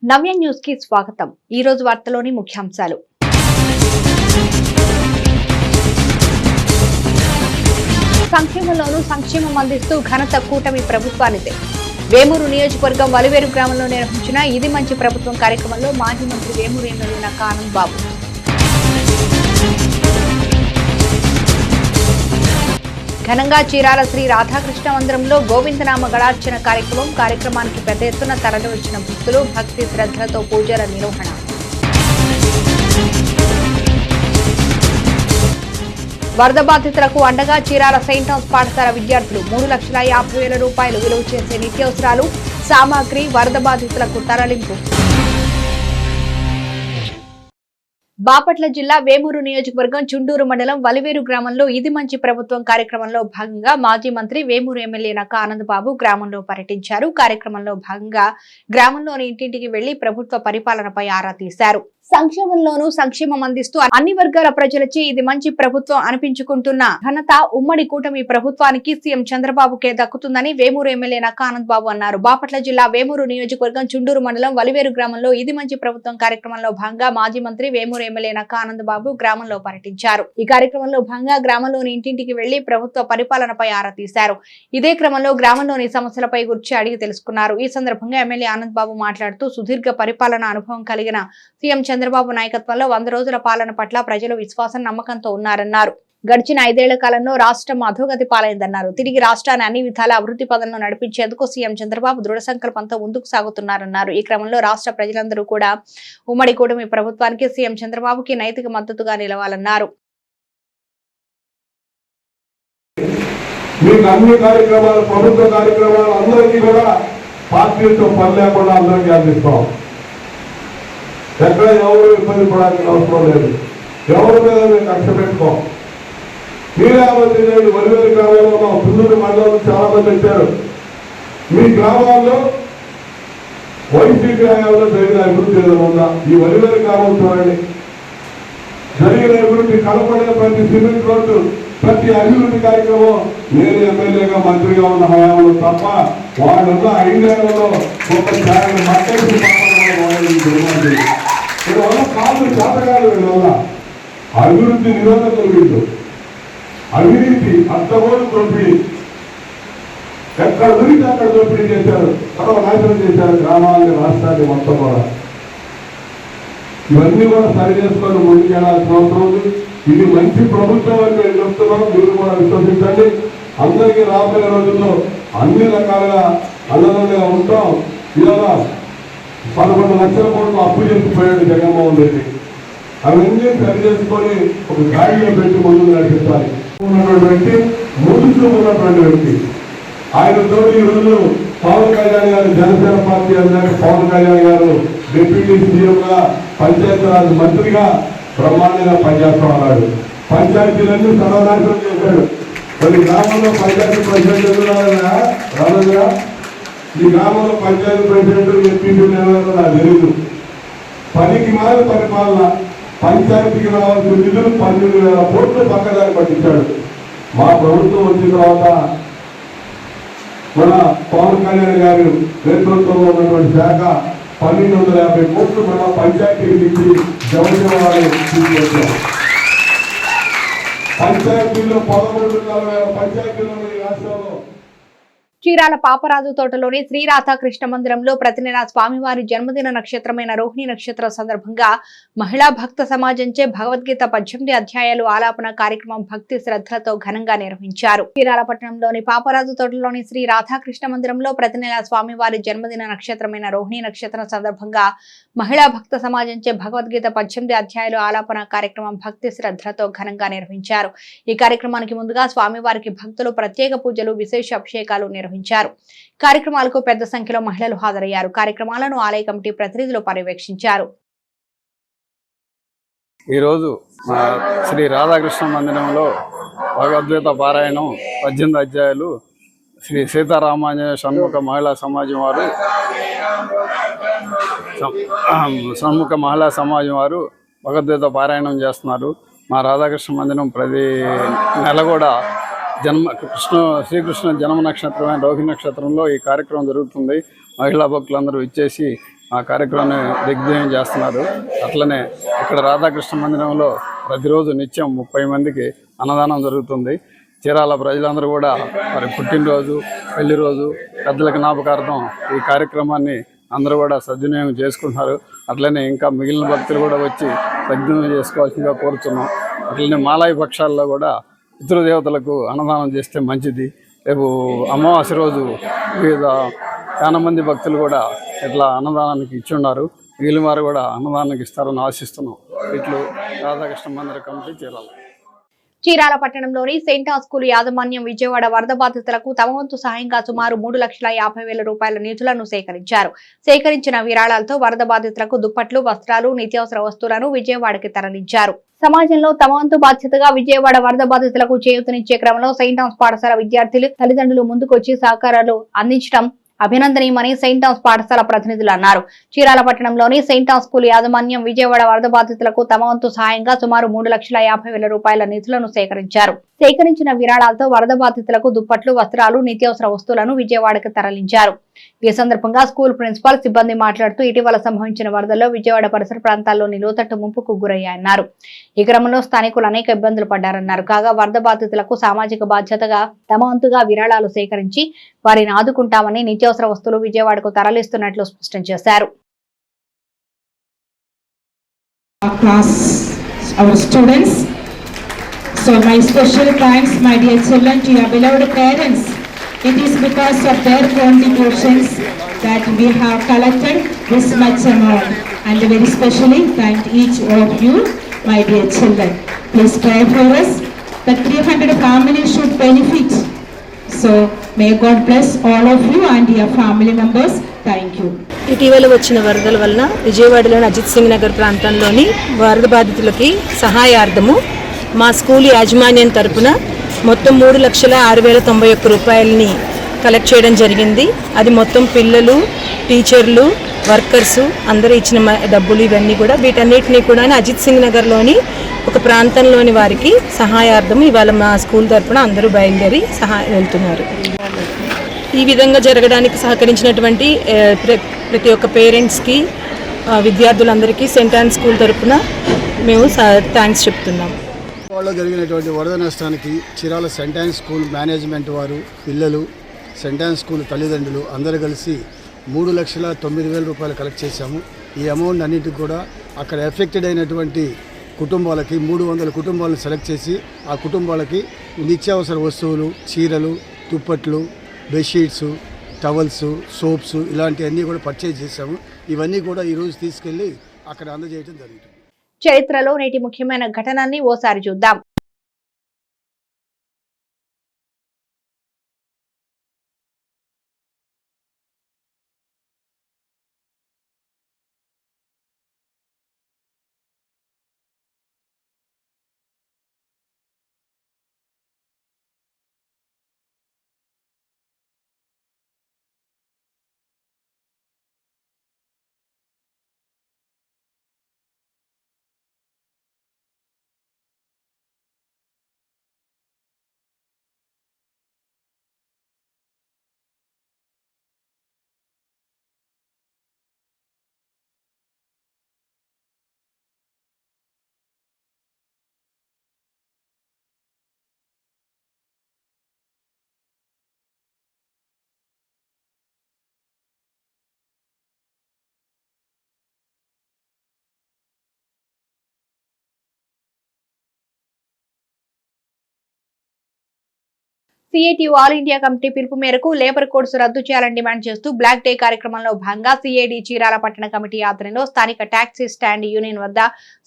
నవ్య news కి స్వాగతం। ఈ రోజు వార్తలోని ముఖ్యాంశాలు। సంక్షేమంలోనూ సంక్షేమం అందిస్తూ ఘనత కూటమి ప్రభుత్వానిదే। వేమూరు నియోజకవర్గం వలివేరు గ్రామంలో నిర్వహించిన ఇది మంచి ప్రభుత్వం కార్యక్రమంలో మాజీ మంత్రి వేమూరు ఎమ్మెల్యే నక్కా ఆనంద్ బాబు। ఘనంగా చీరాల శ్రీ రాధాకృష్ణ మందిరంలో గోవిందనామ గళార్చన కార్యక్రమానికి పెద్ద ఎత్తున తరలివచ్చిన భక్తులు భక్తి శ్రద్ధలతో పూజల నిర్వహణ। వరద బాధితులకు అండగా చీరాల సెయింట్ థామస్ పాఠశాల విద్యార్థులు 3,50,000 రూపాయలు విలువ చేసే నిత్యావసరాలు సామాగ్రి వరద బాధితులకు తరలింపు। బాపట్ల జిల్లా వేమూరు నియోజకవర్గం చుండూరు మండలం వలివేరు గ్రామంలో ఇది మంచి ప్రభుత్వం కార్యక్రమంలో భాగంగా మాజీ మంత్రి వేమూరు ఎమ్మెల్యే నక్కా ఆనంద్ బాబు గ్రామంలో పర్యటించారు। కార్యక్రమంలో భాగంగా గ్రామంలోని ఇంటింటికి వెళ్లి ప్రభుత్వ పరిపాలనపై ఆరా తీశారు। సంక్షేమంలోనూ సంక్షేమం అందిస్తూ అన్ని వర్గాల ప్రజలచే ఇది మంచి ప్రభుత్వం అనిపించుకుంటున్న ఘనత ఉమ్మడి కూటమి ప్రభుత్వానికి సీఎం చంద్రబాబుకే దక్కుతుందని వేమూరు ఎమ్మెల్యే నక్కా ఆనంద్ బాబు అన్నారు। బాపట్ల జిల్లా వేమూరు నియోజకవర్గం చుండూరు మండలం వలివేరు గ్రామంలో ఇది మంచి ప్రభుత్వం కార్యక్రమంలో భాగంగా మాజీ మంత్రి వేమూరు ఎమ్మెల్యే నక్కా ఆనంద్ బాబు గ్రామంలో పర్యటించారు। ఈ కార్యక్రమంలో భాగంగా గ్రామంలోని ఇంటింటికి వెళ్లి ప్రభుత్వ పరిపాలనపై ఆరా తీశారు। ఇదే క్రమంలో గ్రామంలోని సమస్యలపై గురించి అడిగి తెలుసుకున్నారు। ఈ సందర్భంగా ఎమ్మెల్యే ఆనంద్ బాబు మాట్లాడుతూ సుదీర్ఘ పరిపాలన అనుభవం కలిగిన సీఎం చంద్రబాబు నాయకత్వంలో 100 రోజుల పాలన పట్ల ప్రజలు విశ్వాసం నమ్మకంతో ఉన్నారన్నారు। గడిచిన 5 ఏళ్ల కాలంలో రాష్ట్రం అధోగతి పాలైందన్నారు। తిరిగి రాష్ట్రాన్ని అన్ని విధాల అభివృద్ధి పదంలో నడిపించేందుకు సీఎం చంద్రబాబు దృఢ సంకల్పంతో ముందుకు సాగుతున్నారన్నారు। ఈ క్రమంలో రాష్ట్ర ప్రజలందరూ కూడా ఉమ్మడి కూటమి ప్రభుత్వానికి సీఎం చంద్రబాబుకి నైతిక మద్దతుగా నిలవాలన్నారు। ఎక్కడ ఎవరు ఇబ్బంది పడాల్సిన అవసరం లేదు, ఎవరి మీద మేము కక్ష పెట్టుకోం। మీరావతి వలివేరు గ్రామంలో చుండూరు మండలంలో చాలా మంది వచ్చారు। మీ గ్రామాల్లో వైసీపీ హయాంలో జరిగిన అభివృద్ధి ఏదైనా ఉందా? ఈ వలివేరు గ్రామం చూడండి, జరిగిన అభివృద్ధి కనపడిన ప్రతి సిమెంట్ రోడ్డు ప్రతి అభివృద్ధి కార్యక్రమం నేను ఎమ్మెల్యేగా మంత్రిగా ఉన్న హయాంలో తప్ప వాళ్ళున్న 5 ఏళ్లలో ఒక ఛాయలు మట్టేసి వీళ్ళ కాదు శాతకాలు, వీళ్ళ అభివృద్ధి నిరోధకులు, వీళ్ళు అవినీతి అర్థమోడు దోపిడీ, ఎక్కడ దొరికి అక్కడ దోపిడీ చేశారు, సర్వనాశనం చేశారు గ్రామాలని రాష్ట్రాన్ని మొత్తం కూడా। ఇవన్నీ కూడా సరి చేసుకొని ముందుకెళ్లాల్సిన అవసరం ఉంది। ఇది మంచి ప్రభుత్వం అని మేము చెప్తున్నాం, మీరు కూడా విశ్వసించండి। అందరికీ రాబోయే రోజుల్లో అన్ని రకాలుగా అల్లగా ఉంటాం। ఇలా 11 లక్షల కోట్లు అప్పు చేసిపోయాడు జగన్మోహన్ రెడ్డి, అవన్నీ సరి చేసుకొని ఒక గాడిలో పెట్టి ముందుకు నడిపించాలి। ఉన్నటువంటి వ్యక్తి, ముందు చూపు ఉన్నటువంటి వ్యక్తి, ఆయనతో ఈ రోజు పవన్ కళ్యాణ్ గారు జనసేన పార్టీ అధ్యక్షుడు పవన్ కళ్యాణ్ గారు డిప్యూటీ సీఎంగా పంచాయతీరాజ్ మంత్రిగా బ్రహ్మాండంగా పనిచేస్తా ఉన్నాడు। పంచాయతీలన్నీ సర్వనాశనం చేశాడు। కొన్ని గ్రామంలో పంచాయతీ ప్రెసిడెంట్ రాలేదుగా, ఈ గ్రామంలో పంచాయతీ ప్రెసిడెంట్ ఎంపీలు ఎవరో నాకు తెలియదు। పనికి మాల పరిపాలన, పంచాయతీకి రావాల్సిన నిధులు 12,000 కోట్లు పక్కదారి పట్టించాడు। మా ప్రభుత్వం వచ్చిన తర్వాత మన పవన్ కళ్యాణ్ గారి నేతృత్వంలో ఉన్నటువంటి శాఖ 1,250 కోట్లు మన పంచాయతీకి ఇచ్చి జవజీవాలు తీసుకొచ్చారు। పంచాయతీలో 13,40,000 పంచాయతీలు ఈ రాష్ట్రంలో। చీరాల పాపరాజు తోటలోని శ్రీ రాధాకృష్ణ మందిరంలో ప్రతి నెల స్వామివారి జన్మదిన నక్షత్రమైన రోహిణి నక్షత్ర సందర్భంగా మహిళా భక్త సమాజంచే భగవద్గీత 18 అధ్యాయాలు ఆలాపన కార్యక్రమం భక్తి శ్రద్ధలతో ఘనంగా నిర్వహించారు। చీరాల పట్టణంలోని పాపరాజు తోటలోని శ్రీ రాధాకృష్ణ మందిరంలో ప్రతి నెల స్వామివారి జన్మదిన నక్షత్రమైన రోహిణి నక్షత్రం సందర్భంగా మహిళా భక్త సమాజంచే భగవద్గీత 18 అధ్యాయాలు ఆలాపన కార్యక్రమం భక్తి శ్రద్ధలతో ఘనంగా నిర్వహించారు। ఈ కార్యక్రమానికి ముందుగా స్వామివారికి భక్తులు ప్రత్యేక పూజలు విశేష అభిషేకాలు నిర్వహించారు। కార్యక్రమాలకు పెద్ద సంఖ్యలో మహిళలు హాజరయ్యారు। కార్యక్రమాలను ఆలయ కమిటీ ప్రతినిధులు పర్యవేక్షించారు। ఈరోజు శ్రీ రాధాకృష్ణ మందిరంలో భగవద్గీత పారాయణం 18 అధ్యాయాలు శ్రీ సీతారామాంజనేయ షణ్ముఖ మహిళా సమాజం వారు భగవద్గీత పారాయణం చేస్తున్నారు। మా రాధాకృష్ణ మందిరం ప్రతి నెల కూడా శ్రీకృష్ణ జన్మ నక్షత్రమైన రోహిణి నక్షత్రంలో ఈ కార్యక్రమం జరుగుతుంది। మహిళా భక్తులందరూ ఇచ్చేసి ఆ కార్యక్రమాన్ని దిగ్విజయం చేస్తున్నారు. అట్లనే ఇక్కడ రాధాకృష్ణ మందిరంలో ప్రతిరోజు నిత్యం 30 మందికి అన్నదానం జరుగుతుంది. చీరాల ప్రజలందరూ కూడా మరి పుట్టినరోజు, పెళ్లి రోజు, పెద్దల జ్ఞాపకార్థం ఈ కార్యక్రమాన్ని అందరూ కూడా సద్వినియోగం చేసుకుంటున్నారు. అట్లనే ఇంకా మిగిలిన భక్తులు కూడా వచ్చి సద్వినియోగం చేసుకోవాల్సిందిగా కోరుతున్నాం. అట్లనే మాలాయి పక్షాల్లో కూడా పితృదేవతలకు అన్నదానం చేస్తే మంచిది. రేపు అమావాస్య రోజు వివిధ చాలా మంది భక్తులు కూడా ఇట్లా అన్నదానానికి ఇచ్చి ఉన్నారు. మిగిలిన వారు కూడా అన్నదానానికి ఇస్తారని ఆశిస్తున్నాం. ఇట్లు రాధాకృష్ణ మందిర కమిటీ చీరాల. చీరాల పట్టణంలోని సెయింట్ ఆన్ స్కూల్ యాజమాన్యం విజయవాడ వరద బాధితులకు తమ వంతు సహాయంగా సుమారు 3,50,000 రూపాయల నిధులను సేకరించారు. సేకరించిన విరాళాలతో వరద బాధితులకు దుప్పట్లు, వస్త్రాలు, నిత్యావసర వస్తువులను విజయవాడకి తరలించారు. సమాజంలో తమ వంతు బాధ్యతగా విజయవాడ వరద బాధితులకు చేయూతనిచ్చే క్రమంలో సెయింట్ ఆన్స్ పాఠశాల విద్యార్థులు, తల్లిదండ్రులు ముందుకొచ్చి సహకారాలు అందించడం అభినందనీయమని సెయింట్ ఆన్స్ పాఠశాల ప్రతినిధులు అన్నారు. చీరాల పట్టణంలోని సెయింట్ ఆన్స్ స్కూల్ యాజమాన్యం విజయవాడ వరద బాధితులకు తమ వంతు సహాయంగా సుమారు 3,50,000 రూపాయల నిధులను సేకరించారు. సేకరించిన విరాళాలతో వరద బాధితులకు దుప్పట్లు, వస్త్రాలు, నిత్యావసర వస్తువులను విజయవాడకు తరలించారు. ఈ సందర్భంగా స్కూల్ ప్రిన్సిపాల్ సిబ్బంది మాట్లాడుతూ ఇటీవల సంభవించిన వరదల్లో విజయవాడ పరిసర ప్రాంతాల్లోని లోతట్టు ముంపుకు గురయ్యాయన్నారు. ఈ క్రమంలో స్థానికులు అనేక ఇబ్బందులు పడ్డారన్నారు. కాగా వరద బాధితులకు సామాజిక బాధ్యతగా తమ వంతుగా విరాళాలు సేకరించి వారిని ఆదుకుంటామని, నిత్యావసర వస్తువులు విజయవాడకు తరలిస్తున్నట్లు స్పష్టం చేశారు. So my special thanks, my dear children, to your beloved parents. It is because of their contributions that we have collected this much amount, and very specially thank each of you, my dear children. Please pray for us that 300 families should benefit. So may God bless all of you and your family members. Thank you. ఇటీవల వచ్చిన వరదల వలన విజయవాడలోని అజిత్ సింగ్ నగర్ ప్రాంతంలోని వరద బాధితులకి సహాయార్థము మా school యాజమాన్యం తరపున మొత్తం 3,06,091 రూపాయలని కలెక్ట్ చేయడం జరిగింది. అది మొత్తం పిల్లలు, టీచర్లు, వర్కర్సు అందరూ ఇచ్చిన డబ్బులు ఇవన్నీ కూడా, వీటన్నిటినీ కూడా అజిత్ సింగ్ నగర్లోని ఒక ప్రాంతంలోని వారికి సహాయార్థం ఇవాళ మా స్కూల్ తరపున అందరూ బయలుదేరి వెళ్తున్నారు. ఈ విధంగా జరగడానికి సహకరించినటువంటి ప్రతి ఒక్క పేరెంట్స్కి, విద్యార్థులందరికీ సెయింట్ ఆన్ స్కూల్ తరపున మేము థ్యాంక్స్ చెప్తున్నాం. వాళ్ళు జరిగినటువంటి వరద నష్టానికి Chirala Saint on school management వారు, పిల్లలు, సెయింట్ ఆన్ స్కూల్ తల్లిదండ్రులు అందరూ కలిసి 3,09,000 రూపాయలు కలెక్ట్ చేశాము. ఈ అమౌంట్ అన్నింటికి కూడా అక్కడ ఎఫెక్టెడ్ అయినటువంటి కుటుంబాలకి 300 కుటుంబాలను సెలెక్ట్ చేసి ఆ కుటుంబాలకి నిత్యావసర వస్తువులు, చీరలు, దుప్పట్లు, బెడ్షీట్స్, టవల్స్, సోప్స్ ఇలాంటివన్నీ కూడా పర్చేజ్ చేశాము. ఇవన్నీ కూడా ఈరోజు తీసుకెళ్ళి అక్కడ అందజేయడం జరుగుతుంది. చరిత్రలో నేటి ముఖ్యమైన ఘటనని ఓసారి చూద్దాం. సిఐటియు ఆల్ ఇండియా కమిటీ పిలుపు మేరకు లేబర్ కోడ్స్ రద్దు చేయాలని డిమాండ్ చేస్తూ బ్లాక్ డే కార్యక్రమంలో భాగంగా సిఐడి చీరాల పట్టణ కమిటీ ఆధ్వర్యంలో స్థానిక టాక్సీ స్టాండ్ యూనియన్ వద్ద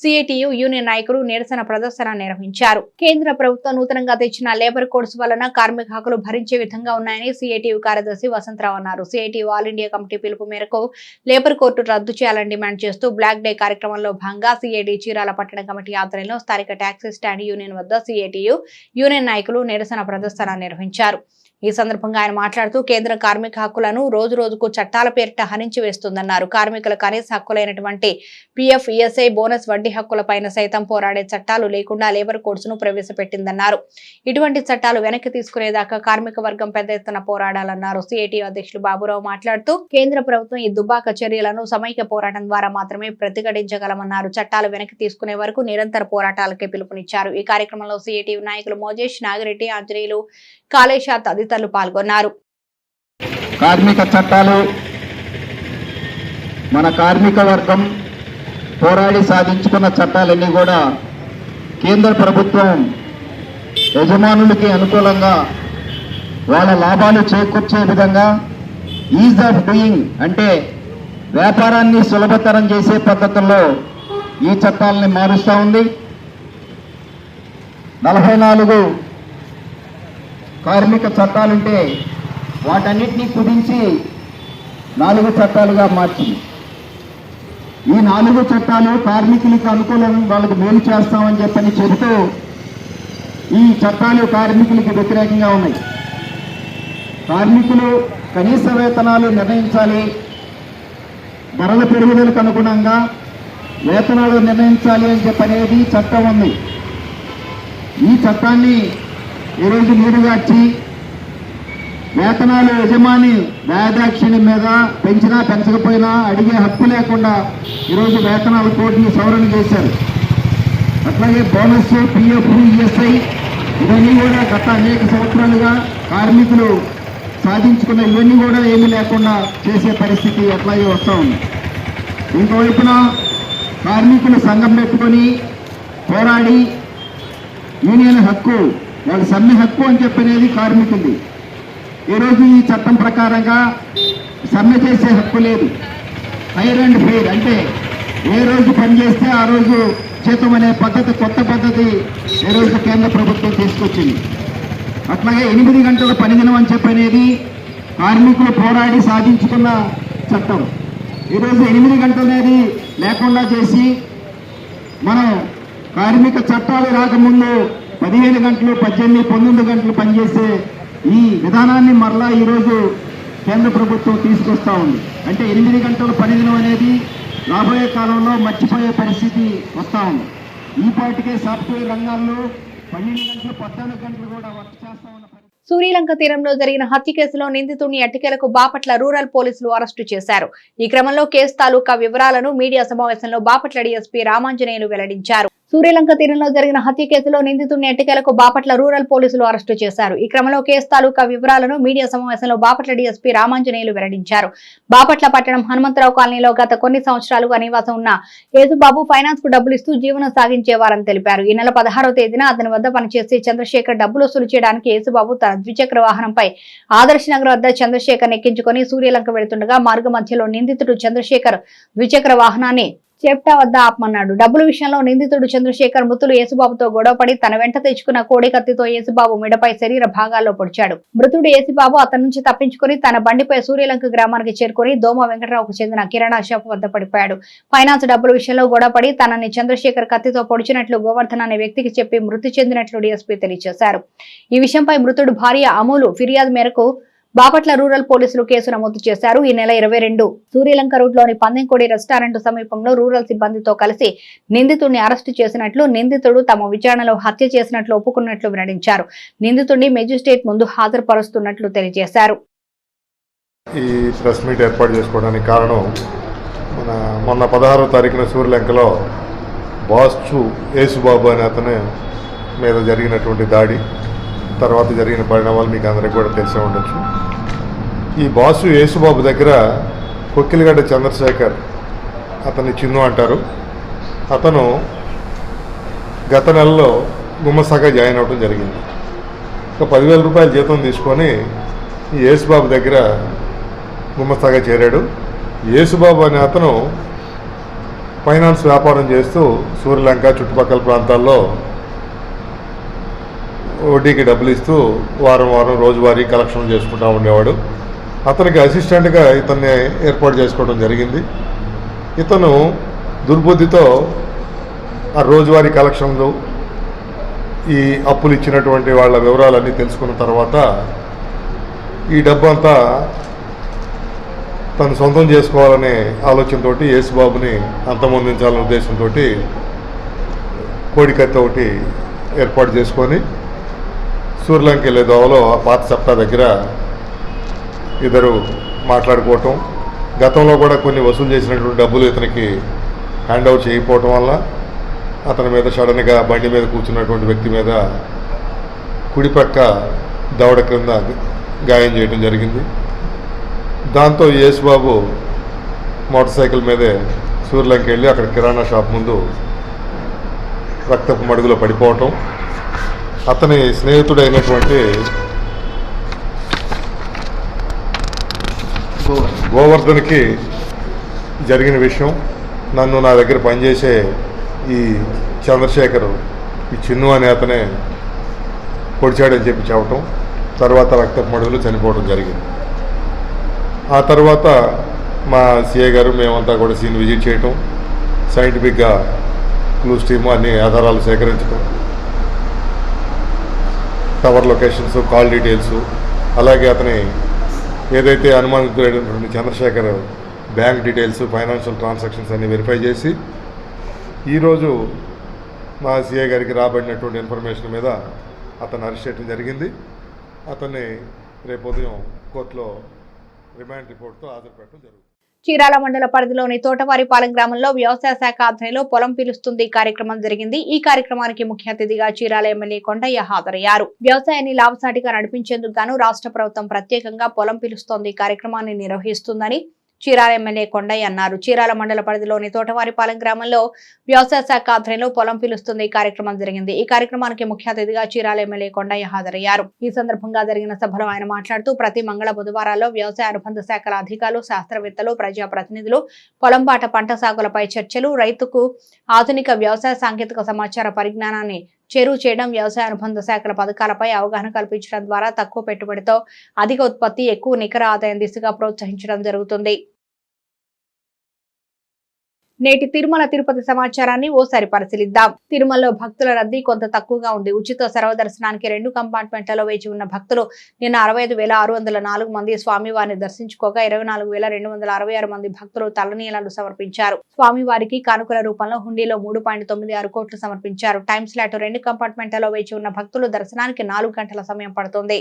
సిఐటియు యూనియన్ నాయకులు నిరసన ప్రదర్శన నిర్వహించారు. కేంద్ర ప్రభుత్వం నూతనంగా తెచ్చిన లేబర్ కోడ్స్ వలన కార్మిక హక్కులు భరించే విధంగా ఉన్నాయని సిఐటియు కార్యదర్శి వసంతరావు అన్నారు. సిఐటియు ఆల్ ఇండియా కమిటీ పిలుపు మేరకు లేబర్ కోడ్ రద్దు చేయాలని డిమాండ్ చేస్తూ బ్లాక్ డే కార్యక్రమంలో భాగంగా సిఐడి చీరాల పట్టణ కమిటీ ఆధ్వర్యంలో స్థానిక టాక్సీ స్టాండ్ యూనియన్ వద్ద సిఐటియు యూనియన్ నాయకులు నిరసన ప్రదర్శన నిర్వహించారు. ఈ సందర్భంగా ఆయన మాట్లాడుతూ కేంద్ర కార్మిక హక్కులను రోజు రోజుకు చట్టాల పేరిట హరించి వేస్తుందన్నారు. కార్మికుల కనీస హక్కులైనటువంటి PF, ESI, బోనస్, వడ్డీ హక్కులపైన సైతం పోరాడే చట్టాలు లేకుండా లేబర్ కోడ్స్ ను ప్రవేశపెట్టిందన్నారు. ఇటువంటి చట్టాలు వెనక్కి తీసుకునేదాకా కార్మిక వర్గం పెద్ద ఎత్తున పోరాడాలన్నారు. CITU అధ్యక్షులు బాబురావు మాట్లాడుతూ కేంద్ర ప్రభుత్వం ఈ దుబ్బాక చర్యలను సమైక్య పోరాటం ద్వారా మాత్రమే ప్రతిఘటించగలమన్నారు. చట్టాలు వెనక్కి తీసుకునే వరకు నిరంతర పోరాటాలకే పిలుపునిచ్చారు. ఈ కార్యక్రమంలో CITU నాయకులు మోజేష్, నాగిరెడ్డి, ఆంజనేయులు, కాళేశా తదితరులు పాల్గొన్నారు. కార్మిక చట్టాలు మన కార్మిక వర్గం పోరాడి సాధించుకున్న చట్టాలన్నీ కూడా కేంద్ర ప్రభుత్వం యజమానులకి అనుకూలంగా వాళ్ళ లాభాలు చేకూర్చే విధంగా ఈజ్ ఆఫ్ డూయింగ్ అంటే వ్యాపారాన్ని సులభతరం చేసే పద్ధతుల్లో ఈ చట్టాలని మారుస్తూ ఉంది. 44 కార్మిక చట్టాలుంటే వాటన్నిటినీ కుదించి 4 చట్టాలుగా మార్చింది. ఈ 4 చట్టాలు కార్మికులకు అనుకూలం, వాళ్ళకి మేలు చేస్తామని చెప్పని చెబుతూ ఈ చట్టాలు కార్మికులకి వ్యతిరేకంగా ఉన్నాయి. కార్మికులు కనీస వేతనాలు నిర్ణయించాలి, ధరల పెరుగుదలకు అనుగుణంగా వేతనాలు నిర్ణయించాలి అని చెప్పనేది చట్టం ఉంది. ఈ చట్టాన్ని ఈరోజు నీరుగార్చి వేతనాలు యజమాని వ్యాదాక్షిణ్యం మీద పెంచినా పెంచకపోయినా అడిగే హక్కు లేకుండా ఈరోజు వేతనాల కోడ్ని సవరణ చేశారు. అట్లాగే బోనస్, PF, ESI ఇవన్నీ కూడా గత అనేక సంవత్సరాలుగా కార్మికులు సాధించుకున్న ఇవన్నీ కూడా ఏమీ లేకుండా చేసే పరిస్థితి అట్లాగే వస్తూ ఉంది. ఇంకోవైపున కార్మికులు సంఘం పెట్టుకొని పోరాడి యూనియన్ హక్కు, వాళ్ళ సమ్మె హక్కు అని చెప్పనేది కార్మికులది. ఈరోజు ఈ చట్టం ప్రకారంగా సమ్మె చేసే హక్కు లేదు. హైర్ అండ్ ఫెయిర్ అంటే ఏ రోజు పనిచేస్తే ఆ రోజు జీతం అనే పద్ధతి, కొత్త పద్ధతి ఈరోజు కేంద్ర ప్రభుత్వం తీసుకొచ్చింది. అట్లాగే 8 గంటల పనిదినం అని చెప్పనేది కార్మికులు పోరాడి సాధించుకున్న చట్టం. ఈరోజు 8 గంటలు అనేది లేకుండా చేసి మనం కార్మిక చట్టాలు రాకముందు 15 గంటలు, 18, 19 గంటలు పనిచేసే ఈ విధానాన్ని మరలా ఈరోజు కేంద్ర ప్రభుత్వం తీసుకొస్తా ఉంది. అంటే 8 గంటల పనిదినం అనేది రాబోయే కాలంలో మర్చిపోయే పరిస్థితి వస్తూ ఉంది. ఈ పాటికే సాఫ్ట్వేర్ రంగాల్లో 12 గంటలు, 14 గంటలు కూడా వర్క్ చేస్తా ఉన్న సూర్యలంక తీరంలో జరిగిన హత్య కేసులో నిందితుడిని ఎట్టకేలకు బాపట్ల రూరల్ పోలీసులు అరెస్టు చేశారు. ఈ క్రమంలో కేసు తాలూకా వివరాలను మీడియా సమావేశంలో బాపట్ల DSP రామాంజనేయులు వెల్లడించారు. సూర్యలంక తీరంలో జరిగిన హత్య కేసులో నిందితుడిని ఎట్టకేలకు బాపట్ల రూరల్ పోలీసులు అరెస్టు చేశారు. ఈ క్రమంలో కేసు తాలూకా వివరాలను మీడియా సమావేశంలో బాపట్ల DSP రామాంజనేయులు వెల్లడించారు. బాపట్ల పట్టణం హనుమంతరావు కాలనీలో గత కొన్ని సంవత్సరాలుగా నివాసం ఉన్న యేసుబాబు ఫైనాన్స్ కు డబ్బులు ఇస్తూ జీవనం సాగించేవారని తెలిపారు. ఈ నెల 16వ తేదీన అతని వద్ద పనిచేసి చంద్రశేఖర్ డబ్బులు వసూలు చేయడానికి యేసుబాబు తన ద్విచక్ర వాహనంపై ఆదర్శ్ నగర్ వద్ద చంద్రశేఖర్ ఎక్కించుకొని సూర్యలంక వెళుతుండగా మార్గ మధ్యలో నిందితుడు చంద్రశేఖర్ ద్విచక్ర వాహనాన్ని చెప్టా వద్ద ఆపమన్నాడు. డబ్బుల విషయంలో నిందితుడు చంద్రశేఖర్ మృతులు యేసుబాబుతో గొడవపడి తన వెంట తెచ్చుకున్న కోడి కత్తితో యేసుబాబు మెడపై శరీర భాగాల్లో పొడిచాడు. మృతుడు యేసుబాబు అతని నుంచి తప్పించుకుని తన బండిపై సూర్యలంక గ్రామానికి చేరుకుని దోమ వెంకటరావుకు చెందిన కిరాణా షాప్ వద్ద పడిపోయాడు. ఫైనాన్స్ డబ్బుల విషయంలో గొడవపడి తనని చంద్రశేఖర్ కత్తితో పొడిచినట్లు గోవర్ధన్ అనే వ్యక్తికి చెప్పి మృతి చెందినట్లు DSP తెలియజేశారు. ఈ విషయంపై మృతుడు భార్య అమూలు ఫిర్యాదు మేరకు బాపట్ల రూరల్ పోలీసులు కేసు నమోదు చేశారు. ఈ నెల 22 సూర్యలంక రోడ్ లోని పందెంకోడి రెస్టారెంట్ సమీపంలో రూరల్ సిబ్బందితో కలిసి నిందితుడిని అరెస్టు చేసినట్లు, నిందితుడు తమ విచారణలో హత్య చేసినట్లు ఒప్పుకున్నట్లు వెల్లడించారు. నిందితుడిని మెజిస్ట్రేట్ ముందు హాజరుపరుస్తున్నట్లు తెలియజేశారు. ఈ ప్రెస్ మీట్ ఏర్పాటు చేసుకోవడానికి కారణం మొన్న 16వ తారీఖున సూర్యలంకలో బాసు యేసుబాబు అనే అతని మీద జరిగినటువంటి దాడి తర్వాత జరిగిన పరిణామాలు మీకు అందరికీ కూడా తెలిసే ఉండొచ్చు. ఈ బాసు యేసుబాబు దగ్గర కొక్కిలిగడ్డ చంద్రశేఖర్, అతన్ని చిన్ను అంటారు, అతను గత నెలలో గుమస్తాగా జాయిన్ అవ్వడం జరిగింది. ఒక 10,000 రూపాయల జీతం తీసుకొని ఈ యేసుబాబు దగ్గర గుమస్తాగా చేరాడు. యేసుబాబు అనే అతను ఫైనాన్స్ వ్యాపారం చేస్తూ సూర్యలంక చుట్టుపక్కల ప్రాంతాల్లో వడ్డీకి డబ్బులు ఇస్తూ వారం వారం రోజువారీ కలెక్షన్ చేసుకుంటూ ఉండేవాడు. అతనికి అసిస్టెంట్గా ఇతన్ని ఏర్పాటు చేసుకోవడం జరిగింది. ఇతను దుర్బుద్ధితో ఆ రోజువారీ ఈ అప్పులు ఇచ్చినటువంటి వాళ్ళ వివరాలన్నీ తెలుసుకున్న తర్వాత ఈ డబ్బు అంతా తను సొంతం చేసుకోవాలనే ఆలోచనతో యేసుబాబుని అంతమొందించాలనే ఉద్దేశంతో కోడికత్తి ఒకటి ఏర్పాటు చేసుకొని సూర్యలంక వెళ్ళే దోవలో ఆ పాత సప్తా దగ్గర ఇద్దరు మాట్లాడుకోవటం, గతంలో కూడా కొన్ని వసూలు చేసినటువంటి డబ్బులు ఇతనికి హ్యాండ్ ఓవర్ చేయకపోవటం వల్ల అతని మీద సడన్గా బండి మీద కూర్చున్నటువంటి వ్యక్తి మీద కుడిపక్క దవడ క్రింద గాయం చేయడం జరిగింది. దాంతో యేసుబాబు మోటార్ సైకిల్ మీదే సూర్యలంక వెళ్ళి అక్కడ కిరాణా షాప్ ముందు రక్తపు మడుగులో పడిపోవటం, అతని స్నేహితుడైనటువంటి గోవర్ధన్కి జరిగిన విషయం నన్ను నా దగ్గర పనిచేసే ఈ చంద్రశేఖర్, ఈ చిన్ను అనే అతనే పొడిచాడని చెప్పి చెప్పటం, తర్వాత రక్తపు మడుగులు చనిపోవడం జరిగింది. ఆ తర్వాత మా సిఐ గారు మేమంతా కూడా సీన్ విజిట్ చేయటం, సైంటిఫిక్గా క్లూస్ టీము అన్ని ఆధారాలు సేకరించడం, టవర్ లొకేషన్స్, కాల్ డీటెయిల్స్, అలాగే అతని ఏదైతే అనుమానితుడైనటువంటి Chandrashekar bank details, financial transactions అన్ని వెరిఫై చేసి ఈరోజు మా సిఐ గారికి రాబడినటువంటి ఇన్ఫర్మేషన్ మీద అతను అరెస్ట్ చేయడం జరిగింది. అతన్ని రేపు ఉదయం కోర్టులో రిమాండ్ రిపోర్ట్తో హాజరుపెట్టడం జరుగుతుంది. చీరాల మండల పరిధిలోని తోటవారిపాలెం గ్రామంలో వ్యవసాయ శాఖ ఆధ్వర్యంలో పొలం పిలుస్తుంది కార్యక్రమం జరిగింది. ఈ కార్యక్రమానికి ముఖ్య అతిథిగా చీరాల ఎమ్మెల్యే కొండయ్య హాజరయ్యారు. వ్యవసాయాన్ని లాభసాటిగా నడిపించేందుకు గాను రాష్ట్ర ప్రభుత్వం ప్రత్యేకంగా పొలం పిలుస్తోంది కార్యక్రమాన్ని నిర్వహిస్తుందని చీరాల ఎమ్మెల్యే కొండయ్య అన్నారు. చీరాల మండల పరిధిలోని తోటవారిపాలెం గ్రామంలో వ్యవసాయ శాఖ ఆధ్వర్యంలో పొలం పిలుస్తుంది కార్యక్రమం జరిగింది. ఈ కార్యక్రమానికి ముఖ్య అతిథిగా చీరాల ఎమ్మెల్యే కొండయ్య హాజరయ్యారు. ఈ సందర్భంగా జరిగిన సభలో ఆయన మాట్లాడుతూ ప్రతి మంగళ బుధవారాల్లో వ్యవసాయ అనుబంధ శాఖల అధికారులు, శాస్త్రవేత్తలు, ప్రజాప్రతినిధులు పొలంబాట పంట సాగులపై చర్చలు, రైతుకు ఆధునిక వ్యవసాయ సాంకేతిక సమాచార పరిజ్ఞానాన్ని చేరువ చేయడం, వ్యవసాయ అనుబంధ శాఖల పథకాలపై అవగాహన కల్పించడం ద్వారా తక్కువ పెట్టుబడితో అధిక ఉత్పత్తి, ఎక్కువ నికర ఆదాయం దిశగా ప్రోత్సహించడం జరుగుతుంది. నేటి తిరుమల తిరుపతి సమాచారాన్ని ఓసారి పరిశీలిద్దాం. తిరుమలలో భక్తుల రద్దీ కొంత తక్కువగా ఉంది. ఉచిత సర్వదర్శనానికి 2 కంపార్ట్మెంట్లలో వేచి ఉన్న భక్తులు నిన్న 65,604 మంది స్వామివారిని దర్శించుకోగా 24,266 మంది భక్తులు తలనీలాలు సమర్పించారు. స్వామివారికి కానుకల రూపంలో హుండీలో 3.96 కోట్లు సమర్పించారు. టైమ్ స్లాట్ 2 కంపార్ట్మెంట్లలో వేచి ఉన్న భక్తులు దర్శనానికి 4 గంటల సమయం పడుతుంది.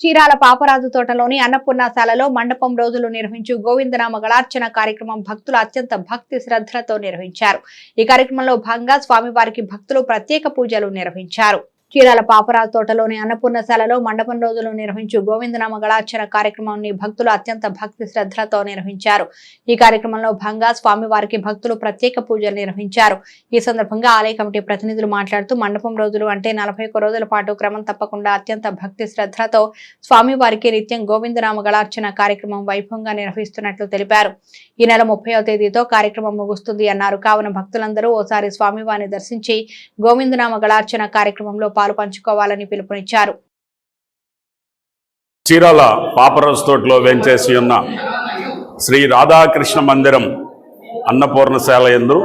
చీరాల పాపరాజు తోటలోని అన్నపూర్ణశాలలో మండపం రోజులు నిర్వహించు గోవిందనామ గళార్చన కార్యక్రమం భక్తులు అత్యంత భక్తి శ్రద్ధలతో నిర్వహించారు. ఈ కార్యక్రమంలో భాగంగా స్వామివారికి భక్తులు ప్రత్యేక పూజలు నిర్వహించారు. చీరాల పాపరాజు తోటలోని అన్నపూర్ణశాలలో మండపం రోజులు నిర్వహించు గోవిందనామ గళార్చన కార్యక్రమాన్ని భక్తులు అత్యంత భక్తి శ్రద్ధలతో నిర్వహించారు. ఈ కార్యక్రమంలో భాగంగా స్వామివారికి భక్తులు ప్రత్యేక పూజలు నిర్వహించారు. ఈ సందర్భంగా ఆలయ కమిటీ ప్రతినిధులు మాట్లాడుతూ మండపం రోజులు అంటే 41 రోజుల పాటు క్రమం తప్పకుండా అత్యంత భక్తి శ్రద్ధలతో స్వామివారికి నిత్యం గోవిందనామ గళార్చన కార్యక్రమం వైభవంగా నిర్వహిస్తున్నట్లు తెలిపారు. ఈ నెల 30వ తేదీతో కార్యక్రమం ముగుస్తుంది అన్నారు. కావున భక్తులందరూ ఓసారి స్వామివారిని దర్శించి గోవిందనామ గళార్చన కార్యక్రమంలో పాలు పంచుకోవాలని పిలుపునిచ్చారు. చీరాల పాపరాజు తోటలో వేంచేసి ఉన్న శ్రీ రాధాకృష్ణ మందిరం అన్నపూర్ణశాల యందు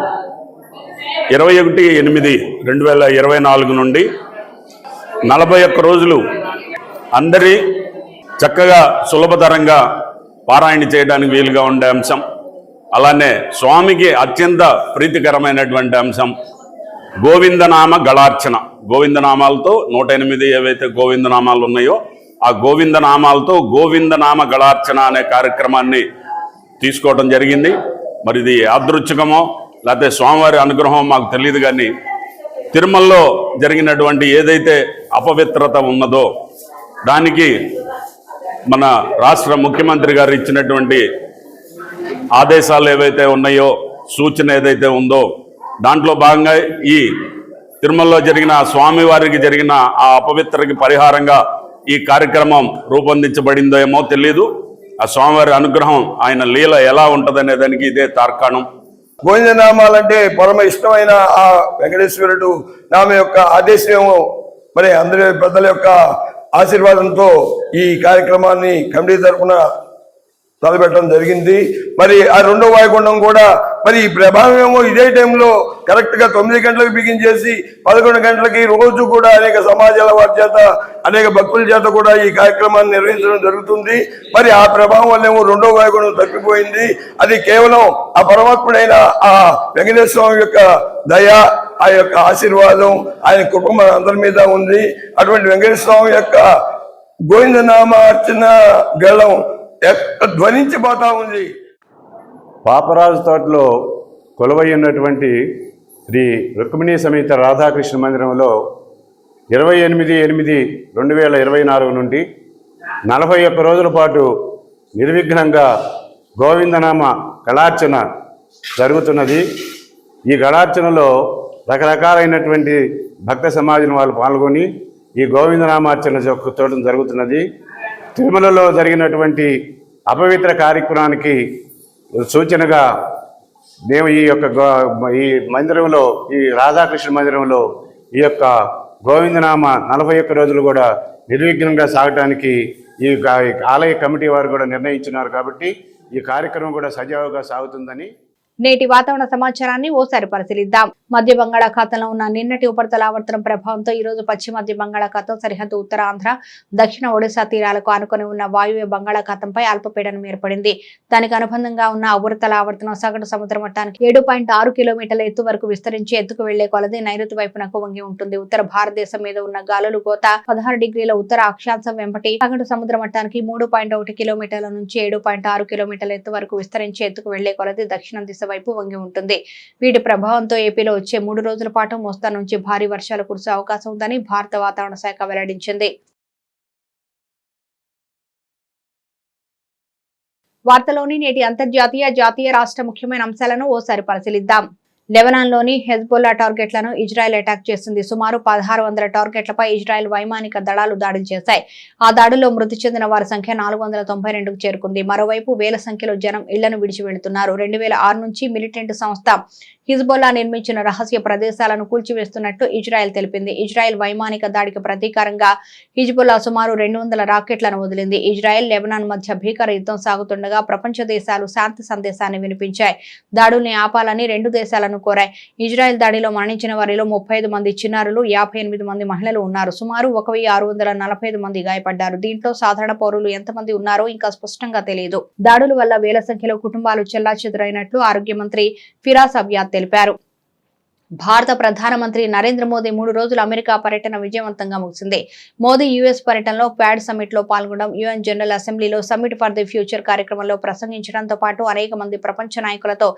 21/8/2024 నుండి 41 రోజులు అందరి చక్కగా సులభతరంగా పారాయణ చేయడానికి వీలుగా ఉండే అంశం, అలానే స్వామికి అత్యంత ప్రీతికరమైనటువంటి అంశం గోవిందనామ గళార్చన. గోవిందనామాలతో 108 ఏవైతే గోవిందనామాలు ఉన్నాయో ఆ గోవిందనామాలతో గోవిందనామ గళార్చన అనే కార్యక్రమాన్ని తీసుకోవడం జరిగింది. మరి ఇది యాదృచ్ఛికమో లేకపోతే స్వామివారి అనుగ్రహం మాకు తెలియదు, కానీ తిరుమలలో జరిగినటువంటి ఏదైతే అపవిత్రత ఉన్నదో దానికి మన రాష్ట్ర ముఖ్యమంత్రి గారు ఇచ్చినటువంటి ఆదేశాలు ఏవైతే ఉన్నాయో, సూచన ఏదైతే ఉందో దాంట్లో భాగంగా ఈ తిరుమలలో జరిగిన స్వామివారికి జరిగిన ఆ అపవిత్రకి పరిహారంగా ఈ కార్యక్రమం రూపొందించబడిందో ఏమో తెలియదు. ఆ స్వామివారి అనుగ్రహం, ఆయన లీల ఎలా ఉంటుందనే దానికి ఇదే తార్కాణం. గోవిందనామాలంటే పరమ ఇష్టమైన ఆ వెంకటేశ్వరుడు నామ యొక్క ఆదేశము, మరి అందరి పెద్దల యొక్క ఆశీర్వాదంతో ఈ కార్యక్రమాన్ని కమిటీ తరఫున తలపెట్టడం జరిగింది. మరి ఆ 2వ వాయుగుండం కూడా మరి ఈ ప్రభావం ఏమో ఇదే టైంలో కరెక్ట్గా 9 గంటలకు బిగించేసి 11 గంటలకి రోజు కూడా అనేక సమాజాల వారి చేత అనేక భక్తుల చేత కూడా ఈ కార్యక్రమాన్ని నిర్వహించడం జరుగుతుంది. మరి ఆ ప్రభావం వల్ల ఏమో రెండో వాయుగుణం తప్పిపోయింది. అది కేవలం ఆ పరమాత్ముడైన ఆ వెంకటేశ్వర స్వామి యొక్క దయ, ఆ యొక్క ఆశీర్వాదం ఆయన కుటుంబం అందరి మీద ఉంది. అటువంటి వెంకటేశ్వర స్వామి యొక్క గోవిందనామ అర్చన గళం ధ్వనించిపోతా ఉంది. పాపరాజు తోటలో కొలువై ఉన్నటువంటి శ్రీ రుక్మిణీ సమేత రాధాకృష్ణ మందిరంలో 28/8/2024 నుండి 41 రోజుల పాటు నిర్విఘ్నంగా గోవిందనామ గళార్చన జరుగుతున్నది. ఈ గళార్చనలో రకరకాలైనటువంటి భక్త సమాజం వాళ్ళు పాల్గొని ఈ గోవిందనామార్చన చూడటం జరుగుతున్నది. తిరుమలలో జరిగినటువంటి అపవిత్ర కార్యక్రమానికి సూచనగా మేము ఈ మందిరంలో, ఈ రాధాకృష్ణ మందిరంలో ఈ యొక్క గోవిందనామ 41 రోజులు కూడా నిర్విఘ్నంగా సాగటానికి ఈ ఆలయ కమిటీ వారు కూడా నిర్ణయించున్నారు. కాబట్టి ఈ కార్యక్రమం కూడా సజావుగా సాగుతుందని. నేటి వాతావరణ సమాచారాన్ని ఓసారి పరిశీలిద్దాం. మధ్య బంగాళాఖాతంలో ఉన్న నిన్నటి ఉపరితల ఆవర్తనం ప్రభావంతో ఈ రోజు పశ్చిమ మధ్య బంగాళాఖాతం సరిహద్దు ఉత్తరాంధ్ర, దక్షిణ ఒడిశా తీరాలకు ఆనుకొని ఉన్న వాయువ్య బంగాళాఖాతంపై అల్పపీడనం ఏర్పడింది. దానికి అనుబంధంగా ఉన్న ఉపరితల ఆవర్తనం సగటు సముద్ర మట్టానికి 7.6 కిలోమీటర్ల ఎత్తు వరకు విస్తరించి ఎత్తుకు వెళ్లే కొలది నైరుతి వైపునకు వంగి ఉంటుంది. ఉత్తర భారతదేశం మీద ఉన్న గాలులు కోత 16 డిగ్రీల ఉత్తర అక్షాంశం వెంబటి సగటు సముద్ర మట్టానికి 3.1 కిలోమీటర్ల నుంచి 7.6 కిలోమీటర్ల ఎత్తు వరకు విస్తరించి ఎత్తుకు వెళ్లే కొలది దక్షిణ దిశ వైపు వంగి ఉంటుంది. వీటి ప్రభావంతో ఏపీలో వచ్చే 3 రోజుల పాటు మోస్తరు నుంచి భారీ వర్షాలు కురిసే అవకాశం ఉందని భారత వాతావరణ శాఖ వెల్లడించింది. వార్తలోని నేటి అంతర్జాతీయ, జాతీయ, రాష్ట్ర ముఖ్యమైన అంశాలను ఓసారి పరిశీలిద్దాం. లెబనాన్లోని హెజ్బొల్లా టార్గెట్లను ఇజ్రాయెల్ అటాక్ చేసింది. సుమారు 1600 టార్గెట్లపై ఇజ్రాయెల్ వైమానిక దళాలు దాడులు చేశాయి. ఆ దాడుల్లో మృతి చెందిన వారి సంఖ్య 492కు చేరుకుంది. మరోవైపు వేల సంఖ్యలో జనం ఇళ్లను విడిచి వెళుతున్నారు. 2006 నుంచి మిలిటెంట్ సంస్థ హిజ్బొల్లా నిర్మించిన రహస్య ప్రదేశాలను కూల్చివేస్తున్నట్టు ఇజ్రాయెల్ తెలిపింది. ఇజ్రాయెల్ వైమానిక దాడికి ప్రతీకారంగా హిజ్బొల్లా సుమారు 200 రాకెట్లను వదిలింది. ఇజ్రాయెల్, లెబనాన్ మధ్య భీకర యుద్ధం సాగుతుండగా ప్రపంచ దేశాలు శాంతి సందేశాన్ని వినిపించాయి. దాడుల్ని ఆపాలని 2 దేశాలను కోరాయి. ఇజ్రాయెల్ దాడిలో మరణించిన వారిలో 35 మంది చిన్నారులు, 58 మంది మహిళలు ఉన్నారు. సుమారు 1645 మంది గాయపడ్డారు. దీంట్లో సాధారణ పౌరులు ఎంతమంది ఉన్నారో ఇంకా స్పష్టంగా తెలియదు. దాడుల వల్ల వేల సంఖ్యలో కుటుంబాలు చెల్లాచెదురైనట్లు ఆరోగ్య మంత్రి ఫిరాస్ అబ్యాద్ తెలిపారు. భారత ప్రధానమంత్రి నరేంద్ర మోదీ 3 రోజుల అమెరికా పర్యటన విజయవంతంగా ముగిసింది. మోదీ యుఎస్ పర్యటనలో ప్యాడ్ సమ్మిట్ లో పాల్గొనడం, యుఎన్ జనరల్ అసెంబ్లీలో సమ్మిట్ ఫర్ ది ఫ్యూచర్ కార్యక్రమంలో ప్రసంగించడంతో పాటు అనేక మంది ప్రపంచ నాయకులతో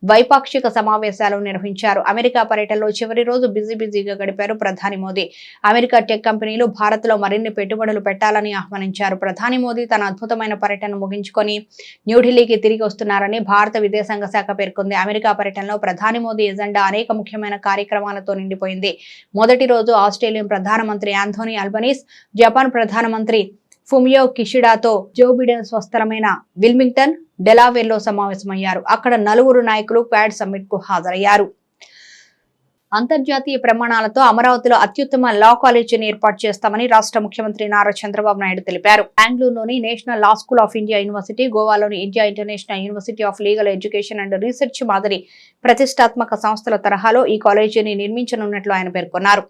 ద్వైపాక్షిక సమావేశాలు నిర్వహించారు. అమెరికా పర్యటనలో చివరి రోజు బిజీగా గడిపారు ప్రధాని మోదీ. అమెరికా టెక్ కంపెనీలు భారత్ లో మరిన్ని పెట్టుబడులు పెట్టాలని ఆహ్వానించారు. ప్రధాని మోదీ తన అద్భుతమైన పర్యటన ముగించుకొని న్యూఢిల్లీకి తిరిగి వస్తున్నారని భారత విదేశాంగ శాఖ పేర్కొంది. అమెరికా పర్యటనలో ప్రధాని మోదీ ఎజెండా అనేక ముఖ్యమైన కార్యక్రమాలతో నిండిపోయింది. మొదటి రోజు ఆస్ట్రేలియన్ ప్రధానమంత్రి ఆంథోనీ అల్బనీస్, జపాన్ ప్రధానమంత్రి ఫుమియో కిషిడాతో జో బిడెన్ స్వస్థలమైన విల్మింగ్టన్, డెలావేర్ లో సమావేశమయ్యారు. అక్కడ 4 నాయకులు ప్యాడ్ సమ్మిట్ కు హాజరయ్యారు. అంతర్జాతీయ ప్రమాణాలతో అమరావతిలో అత్యుత్తమ లా కాలేజీని ఏర్పాటు చేస్తామని రాష్ట్ర ముఖ్యమంత్రి నారా చంద్రబాబు నాయుడు తెలిపారు. బెంగళూరులోని national law school of India university, గోవాలోని India international university of legal education and research మాదిరి ప్రతిష్టాత్మక సంస్థల తరహాలో ఈ కాలేజీని నిర్మించనున్నట్లు ఆయన పేర్కొన్నారు.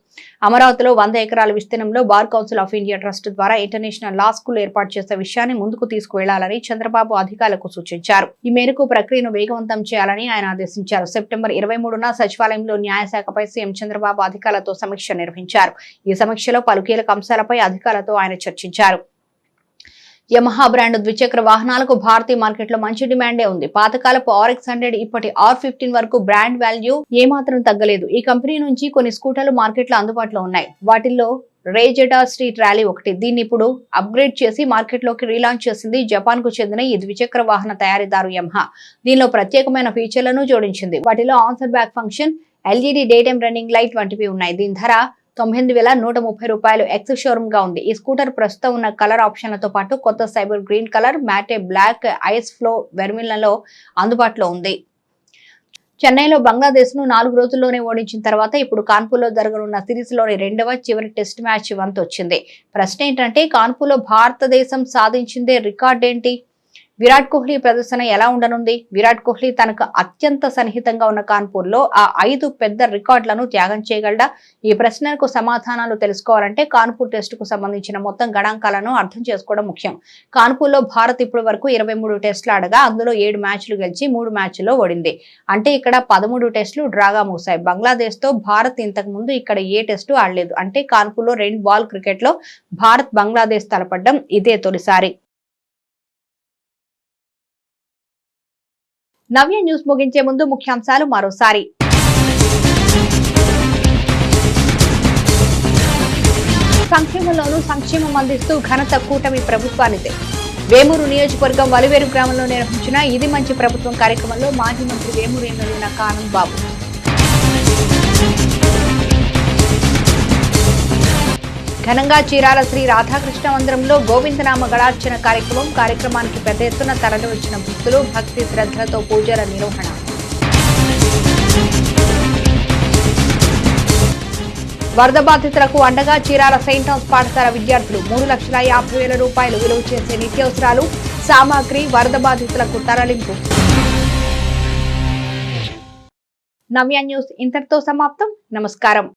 అమరావతిలో 100 ఎకరాల విస్తీర్ణంలో bar council of India trust ద్వారా ఇంటర్నేషనల్ లా స్కూల్ ఏర్పాటు చేసే విషయాన్ని ముందుకు తీసుకువెళ్లాలని చంద్రబాబు అధికారులకు సూచించారు. ఈ మేరకు ప్రక్రియను వేగవంతం చేయాలని ఆయన ఆదేశించారు. సెప్టెంబర్ 23న సచివాలయంలో న్యాయశాఖపై సీఎం చంద్రబాబు అధికారులతో సమీక్ష నిర్వహించారు. ఈ సమీక్షలో పలు కీలక అంశాలపై అధికారులతో ఆయన చర్చించారు. యమహా బ్రాండ్ ద్విచక్ర వాహనాలకు భారతీయ మార్కెట్లో మంచి డిమాండే ఉంది. పాతకాలపు RX100 ఇప్పటి R15 వరకు బ్రాండ్ వాల్యూ ఏమాత్రం తగ్గలేదు. ఈ కంపెనీ నుంచి కొన్ని స్కూటర్లు మార్కెట్లో అందుబాటులో ఉన్నాయి. వాటిల్లో రేజెడా స్ట్రీట్ ర్యాలీ ఒకటి. దీన్ని ఇప్పుడు అప్గ్రేడ్ చేసి మార్కెట్లోకి రీలాంచ్ చేసింది జపాన్ కు చెందిన ఈ ద్విచక్ర వాహన తయారీదారు యమహా. దీనిలో ప్రత్యేకమైన ఫీచర్లను జోడించింది. వాటిలో answer back function, LED day time running light వంటివి ఉన్నాయి. దీని ధర 98,130 రూపాయలు ఎక్స్ షోరూమ్ గా ఉంది. ఈ స్కూటర్ ప్రస్తుతం ఉన్న కలర్ ఆప్షన్లతో పాటు కొత్త cyber green colour, matte black, ice flow వెర్మిన్లలో అందుబాటులో ఉంది. చెన్నైలో బంగ్లాదేశ్ ను 4 రోజుల్లోనే ఓడించిన తర్వాత ఇప్పుడు కాన్పూర్లో జరగనున్న సిరీస్ లోని 2వ చివరి టెస్ట్ మ్యాచ్ వంతు వచ్చింది. ప్రశ్న ఏంటంటే కాన్పూర్లో భారతదేశం సాధించిందే రికార్డ్ ఏంటి? విరాట్ కోహ్లీ ప్రదర్శన ఎలా ఉండనుంది? విరాట్ కోహ్లీ తనకు అత్యంత సన్నిహితంగా ఉన్న కాన్పూర్ లో ఆ 5 పెద్ద రికార్డులను త్యాగం చేయగలడా? ఈ ప్రశ్నలకు సమాధానాలు తెలుసుకోవాలంటే కాన్పూర్ టెస్టుకు సంబంధించిన మొత్తం గణాంకాలను అర్థం చేసుకోవడం ముఖ్యం. కాన్పూర్ లో భారత్ ఇప్పటి వరకు 23 టెస్టులు ఆడగా అందులో 7 మ్యాచ్లు గెలిచి 3 మ్యాచ్ల్లో ఓడింది. అంటే ఇక్కడ 13 టెస్టులు డ్రాగా ముగిశాయి. బంగ్లాదేశ్ తో భారత్ ఇంతకు ముందు ఇక్కడ ఏ టెస్టు ఆడలేదు. అంటే కాన్పూర్ లో రెయిన్ బాల్ క్రికెట్ లో భారత్ బంగ్లాదేశ్ తలపడ్డం ఇదే తొలిసారి. నవ్య న్యూస్ ముగించే ముందు ముఖ్యాంశాలు మరోసారి. సంక్షేమంలోనూ సంక్షేమం అందిస్తూ ఘనత కూటమి ప్రభుత్వానిదే. వేమూరు నియోజకవర్గం వలివేరు గ్రామంలో నిర్వహించిన ఇది మంచి ప్రభుత్వం కార్యక్రమంలో మాజీ మంత్రి వేమూరు ఎమ్మెల్యే నక్క ఆనంద్ బాబు. ఘనంగా చీరాల శ్రీ రాధాకృష్ణ మందిరంలో గోవిందనామ గళార్చన కార్యక్రమానికి పెద్ద ఎత్తున తరలివచ్చిన భక్తులు భక్తి శ్రద్ధలతో పూజల నిర్వహణ. వరద బాధితులకు అండగా చీరాల సెయింట్ థామస్ పాఠశాల విద్యార్థులు 3,50,000 రూపాయలు విలువ చేసే నిత్యావసరాలు సామాగ్రి వరద బాధితులకు తరలింపు. నవ్య న్యూస్ ఇంతటితో సమాప్తం. నమస్కారం.